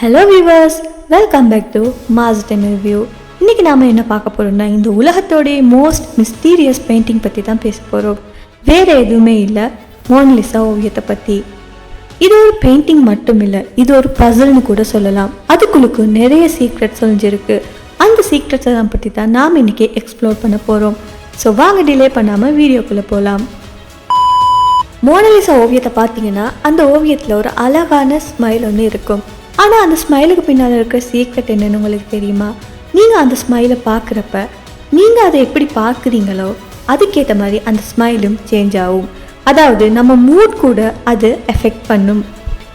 Hello viewers, welcome back to mass Tamil view. இன்றைக்கி நாம் என்ன பார்க்க போகிறோம்னா, இந்த உலகத்தோடைய மோஸ்ட் மிஸ்டீரியஸ் பெயிண்டிங் பற்றி தான் பேச போகிறோம். வேறு எதுவுமே இல்லை, மோனலிசா ஓவியத்தை பற்றி. இது ஒரு பெயிண்டிங் மட்டும் இல்லை, இது ஒரு பசில்னு கூட சொல்லலாம். அதுக்குள்ளுக்கு நிறைய சீக்ரெட்ஸ் ஒழிஞ்சிருக்கு. அந்த சீக்ரெட்ஸை தான் பற்றி தான் நாம் இன்றைக்கி எக்ஸ்ப்ளோர் பண்ண போகிறோம். ஸோ வாங்க டிலே பண்ணாமல் வீடியோக்குள்ளே போகலாம். மோனலிசா ஓவியத்தை பார்த்தீங்கன்னா, அந்த ஓவியத்தில் ஒரு அழகான ஸ்மைல் ஒன்று இருக்கும். ஆனால் அந்த ஸ்மைலுக்கு பின்னால் இருக்கிற சீக்ரெட் என்னன்னு உங்களுக்கு தெரியுமா? நீங்கள் அந்த ஸ்மைலை பார்க்குறப்ப நீங்கள் அதை எப்படி பார்க்குறீங்களோ அதுக்கேற்ற மாதிரி அந்த ஸ்மைலும் சேஞ்ச் ஆகும். அதாவது நம்ம மூட் கூட அது எஃபெக்ட் பண்ணும்.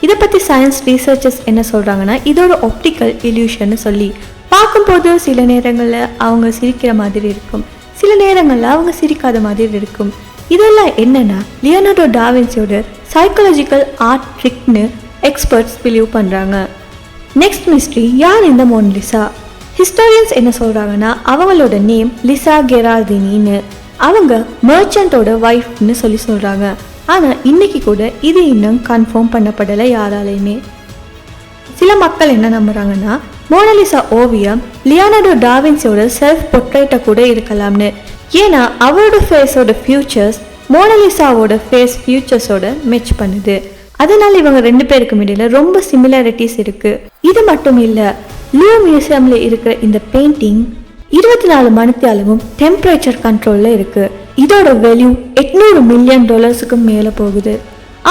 இதை பற்றி சயின்ஸ் ரீசர்ச்சர்ஸ் என்ன சொல்கிறாங்கன்னா, இதோட ஆப்டிக்கல் இல்யூஷன்னு சொல்லி பார்க்கும்போது சில நேரங்களில் அவங்க சிரிக்கிற மாதிரி இருக்கும், சில நேரங்களில் அவங்க சிரிக்காத மாதிரி இருக்கும். இதெல்லாம் என்னென்னா லியோனார்டோ டா வின்சியோட சைக்காலஜிக்கல் ஆர்ட் ட்ரிக்னு எக்ஸ்பர்ட்ஸ் பிலீவ் பண்ணுறாங்க. நெக்ஸ்ட் மிஸ்ட்ரி, யார் இந்த மோனலிசா? ஹிஸ்டாரியன்ஸ் என்ன சொல்கிறாங்கன்னா, அவங்களோட நேம் லிசா கெரார்டினின்னு. அவங்க மர்ச்சன்ட்டோட ஒய்ஃப்னு சொல்கிறாங்க. ஆனால் இன்றைக்கி கூட இது இன்னும் கன்ஃபார்ம் பண்ணப்படலை யாராலையுமே. சில மக்கள் என்ன நம்புகிறாங்கன்னா, மோனலிசா ஓவியம் லியோனார்டோ டா வின்சியோட செல்ஃப் பொர்ட்ரேட்டை கூட இருக்கலாம்னு. ஏன்னா அவரோட ஃபேஸோட ஃபியூச்சர்ஸ் மோனலிசாவோட ஃபேஸ் ஃபியூச்சர்ஸோட மேட்ச் பண்ணுது. அதனால இவங்க ரெண்டு பேருக்கும் இடையில ரொம்ப சிமிலாரிட்டிஸ் இருக்கு. இது மட்டும் இல்லை, லூர் மியூசியம்ல இருக்கிற இந்த பெயிண்டிங் 24 மணித்தியாலமும் டெம்பரேச்சர் கண்ட்ரோல்ல இருக்கு. இதோட வேல்யூ $800 மில்லியன் மேலே போகுது.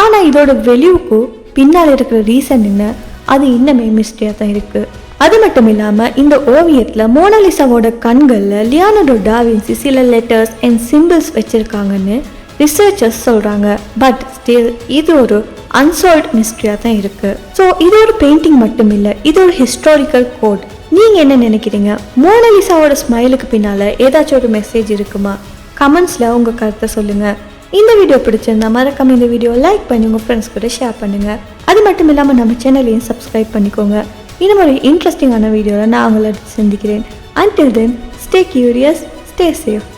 ஆனால் இதோட வேல்யூக்கு பின்னால் இருக்கிற ரீசன் என்ன, அது இன்னமே மிஸ்டரியா தான் இருக்கு. அது மட்டும் இல்லாமல் இந்த ஓவியத்தில் மோனலிசாவோட கண்களில் லியோனார்டோ டா வின்சி சில லெட்டர்ஸ் அண்ட் சிம்பிள்ஸ் வச்சிருக்காங்கன்னு ரிசர்ச்சர்ஸ் சொல்கிறாங்க. பட் ஸ்டில் இது ஒரு அன்சால்வ்ட் மிஸ்ட்ரியாக தான் இருக்குது. ஸோ இது ஒரு பெயிண்டிங் மட்டும் இல்லை, இது ஒரு ஹிஸ்டாரிக்கல் கோட். நீங்கள் என்ன நினைக்கிறீங்க? மோனலிசாவோட ஸ்மைலுக்கு பின்னால் ஏதாச்சும் ஒரு மெசேஜ் இருக்குமா? கமெண்ட்ஸில் உங்கள் கருத்தை சொல்லுங்கள். இந்த வீடியோ பிடிச்சிருந்தா மறக்காம இந்த வீடியோ லைக் பண்ணி உங்கள் ஃப்ரெண்ட்ஸ் கூட ஷேர் பண்ணுங்கள். அது மட்டும் இல்லாமல் நம்ம சேனலையும் சப்ஸ்கிரைப் பண்ணிக்கோங்க. இன்னும் ஒரு இன்ட்ரெஸ்டிங்கான வீடியோவில் நான் உங்களை சந்திக்கிறேன். Until then, stay curious, stay safe.